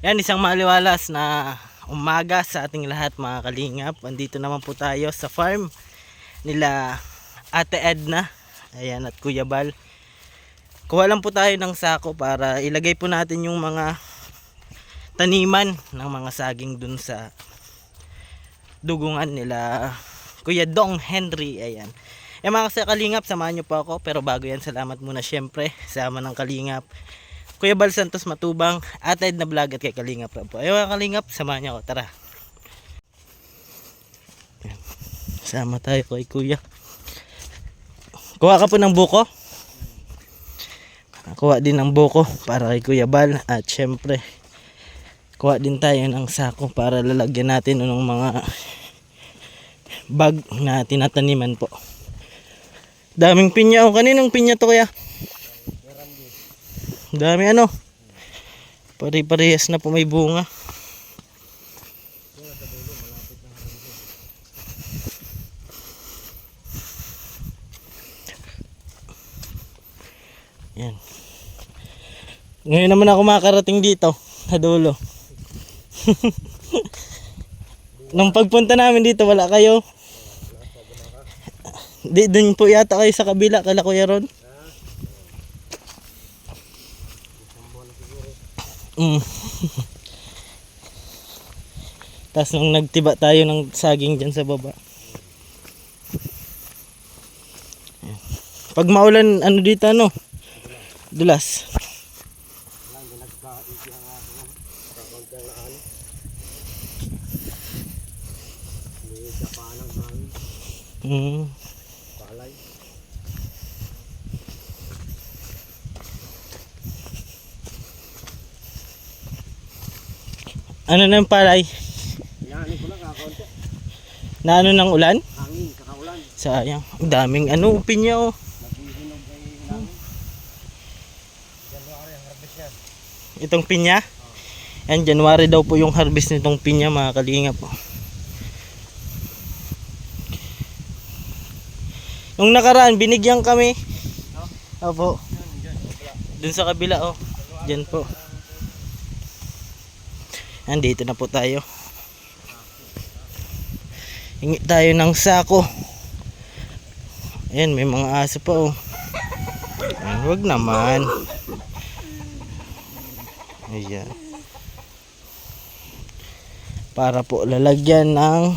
Yan, isang maliwalas na umaga sa ating lahat mga kalingap. Andito naman po tayo sa farm nila Ate Edna, ayan, at Kuya Bal. Kuha lang po tayo ng sako para ilagay po natin yung mga taniman ng mga saging dun sa dugungan nila Kuya Dong Henry. Ayan. Mga kalingap, samahan nyo po ako. Pero bago yan, salamat muna syempre sama ng kalingap Kuya Bal Santos Matubang, Ate Edna Vlog at kay Kalingap Rob po. Mga kalingap, samahan nyo ako. Tara. Ayan. Sama tayo kay Kuya. Kuha ka po ng buko. Kuha din ng buko para kay Kuya Bal. At syempre kuha din tayo ng sako para lalagyan natin ng mga bag na tinataniman po. Daming pinya. O, kaninong pinya to Kuya? Dami ano. Pare-parehas na po may bunga. Yan. Ngayon naman ako makarating dito sa dulo. Nung pagpunta namin dito wala kayo. Di dun po yata kayo sa kabila kala Kuya Ron. Tapos nung nagtiba tayo ng saging dyan sa baba. Pag maulan ano dito ano? Dulas. Ano na yung palay? Inaani ko lang kakaunti. Na ano ng ulan? Hangin, kakaulan. Sayang. Ang daming ano, pinya oh. Naghihinog ay hangin. January ang harvest yan. Itong pinya? Yan, January daw po yung harvest nitong pinya mga kalingap po. Nung nakaraan, binigyan kami. Opo. Dun sa kabila oh. Diyan po. Andito na po tayo. Hingi tayo ng sako. Ayan, may mga aso pa oh. Ayan, wag naman. Ayan. Para po lalagyan ng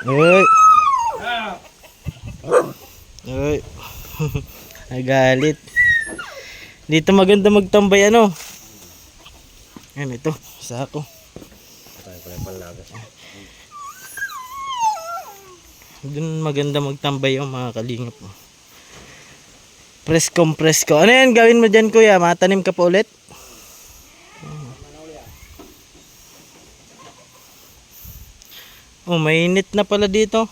Uy. Uy. Nagalit. Dito maganda magtambay ano. Yan ito, sako. Doon maganda magtambay yung mga kalingap mo. Presko. Ano yan gawin mo dyan Kuya? Matanim ka pa ulit? Oh, mainit na pala dito.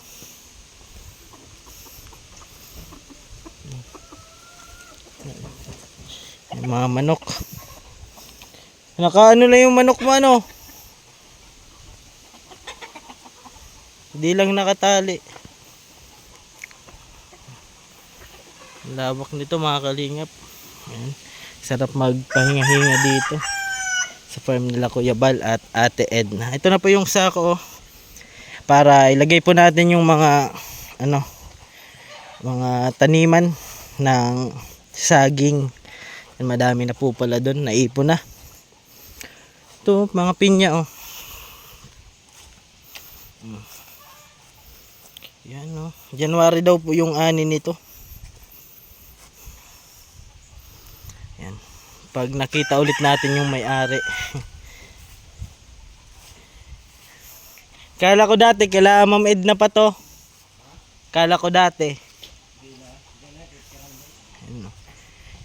Yung mga manok. Nakaano lang yung manok mo ano? Hindi lang nakatali. Lawak nito mga kalingap. Ayan. Sarap magpahinga-hinga dito sa farm nila Kuya Bal at Ate Edna. Ito na po yung sako oh, para ilagay po natin yung mga ano, mga taniman ng saging. Yan, madami na po pala doon, naipon na. Ito, mga pinya oh. Yan oh. January daw po yung ani nito. Yan. Pag nakita ulit natin yung may-ari. Kala ko dati, kala Ma'am Edna pa to. Kala ko dati. Yan, oh.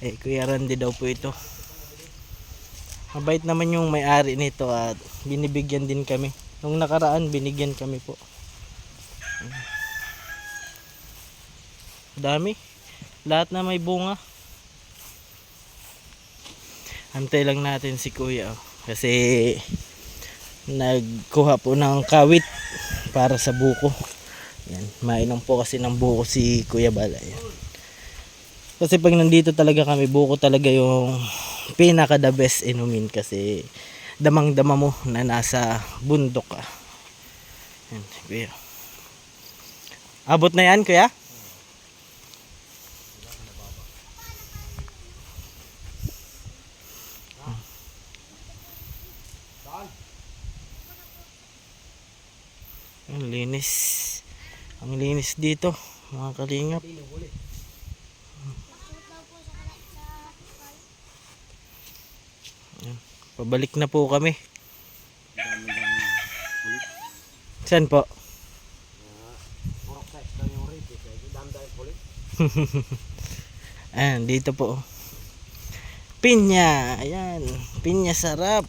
Kuya Randy daw po ito. Mabait naman yung may-ari nito at binibigyan din kami. Nung nakaraan binigyan kami po. Dami. Lahat na may bunga. Antay lang natin si Kuya oh. Kasi nagkuha po ng kawit para sa buko. Yan, mainom po kasi ng buko si Kuya Bal. Yan. Kasi pag nandito talaga kami, buko talaga yung pinaka the best inumin kasi damang dama mo na nasa bundok ka. Yan, kuya. Abot na yan, kuya? Ang linis. Ang linis dito, mga kalingap. Yan. Pabalik na po kami. Saan po? Purok size lang yung rate. Dami pulit. Ayan, dito po. Pinya. Ayan. Pinya sarap.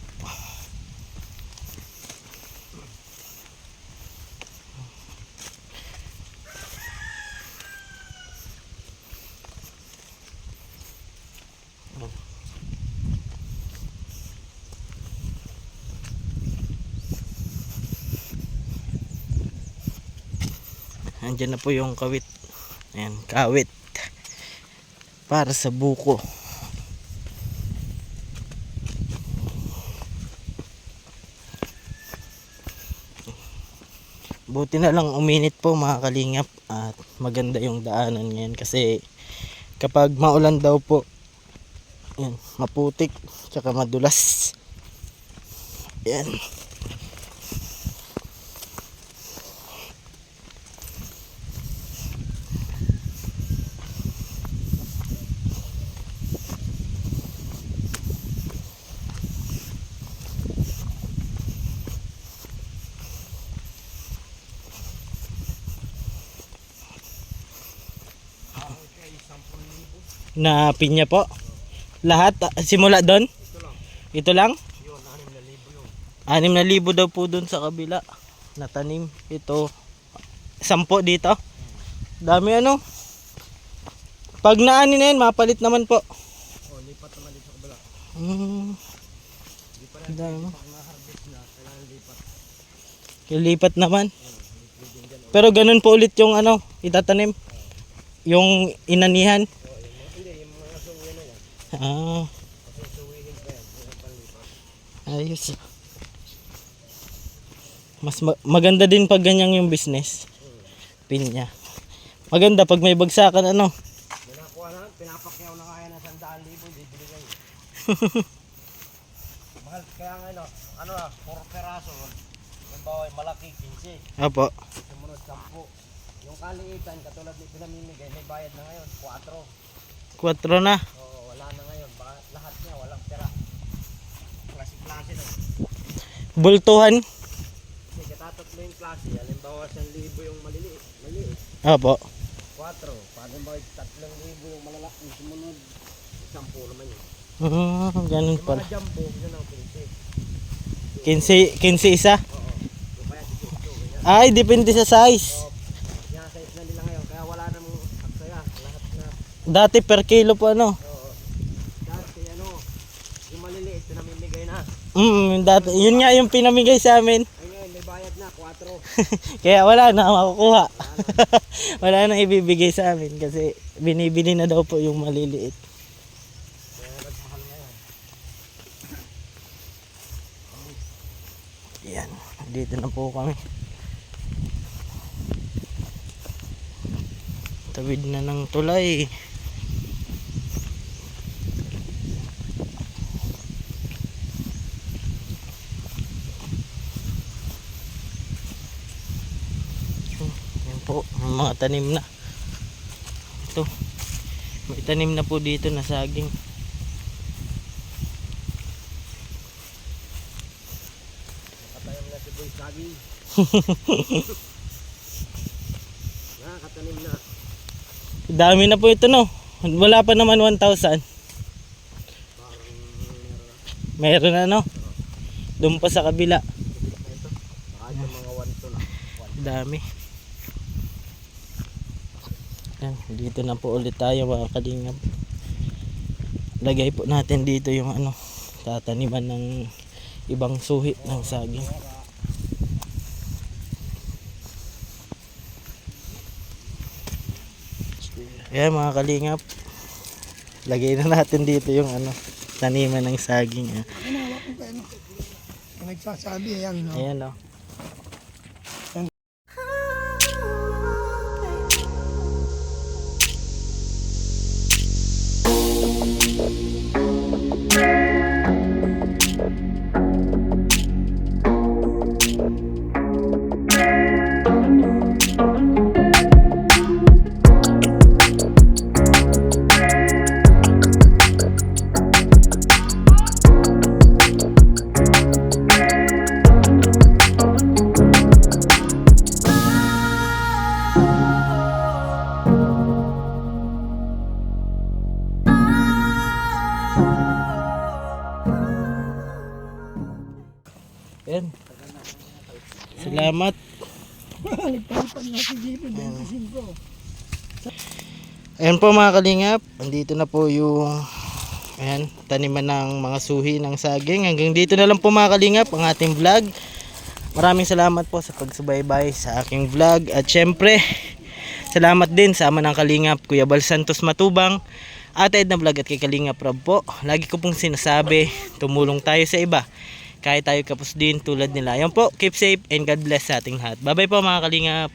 Andyan na po yung kawit. Ayan, kawit. Para sa buko. Buti na lang uminit po mga kalingap. At maganda yung daanan ngayon. Kasi kapag maulan daw po, ayan, maputik. Tsaka madulas. Ayan. Na pinya po. Lahat simula doon. Ito lang. Yun, 6,000 yun. 6,000 daw po doon sa kabila na tanim. Ito 10 dito. Dami ano. Pag naani na yan, mapalit naman po. Oh, lipat naman dito sa kabila. Di pa rin. Dami. Pag na-harvest na, kailangan lipat. Lipat naman. Pero ganun po ulit yung ano, itatanim. Yung inanihan. Hindi, yung mga suwi na yan. Ah, Kasi suwihin pa yan. Yung panlipat. ayos. Mas maganda din pag ganyan yung business. Pinya. Maganda pag may bagsakan ano. Pinakuha na, pinapakyaw na kaya ng 100,000, bibili kayo. Mahal, kaya nga ano na, 4 peraso. Yung baway malaki, 15. Opo. Sumunod, 10. Yung kaliitan, katulad ni pinamimigay, may bayad na ngayon, 4. 4 na. Oo, wala na ngayon. Baka lahat niya, walang pera. Klase-klase na. Bultuhan. Kasi katatatlo yung klase. Halimbawa, 1,000 yung maliit. Maliit. Opo. 4. Pag halimbawa, 3,000 yung malalaki. Yung sumunod, 10 naman yun. Ganun Yung pala. mga jumbo, yun ang 15 15. 15 isa. Oo. Yung kaya 18, ganyan. Ay, depende sa size. Oo. Yan, size na nila ngayon. Kaya wala namang aksaya. Lahat na. Dati per kilo po ano. Oo. Dati yung maliliit, pinamimigay na. Dati, yun nga yung pinamigay sa amin. Ay ngayon, may bayad na, 4. Kaya wala na makukuha. Wala na ibibigay sa amin kasi binibili na daw po yung maliliit. Kaya nagmahal ngayon. Yan, dito na po kami. Tawid na ng tulay. Yan po, mga tanim na. Ito, may tanim na po dito na saging. Nakatanim na si Boy Sagi. Nakatanim na. Dami na po ito no. Wala pa naman 1,000. Parang Meron na no. Doon pa sa kabila. ito. Baka ito mga 1 to na. Dami. Yan, dito na po ulit tayo mga kalingap. Lagay po natin dito yung ano, tataniman ng ibang suhi ng saging. Yan mga kalingap. Lagay na natin dito yung ano, taniman ng saging. Ah. Ginawa ko kayo. Yung nagsasabi, yan. No? Ayan o. Ayan. Salamat. Nagpalipan nga si Gipo, 25. Ayan po mga kalingap, andito na po yung ayan, taniman ng mga suhi ng saging. Hanggang dito na lang po mga kalingap ang ating vlog. Maraming salamat po sa pagsubaybay sa aking vlog. At syempre, salamat din sa ama ng kalingap, Kuya Bal Santos Matubang, Ate Edna Vlog at kay Kalingap Rob po. Lagi ko pong sinasabi, tumulong tayo sa iba. Kahit tayo kapos din tulad nila. Ayan po, keep safe and God bless sa ating lahat. Bye bye po mga kalingap.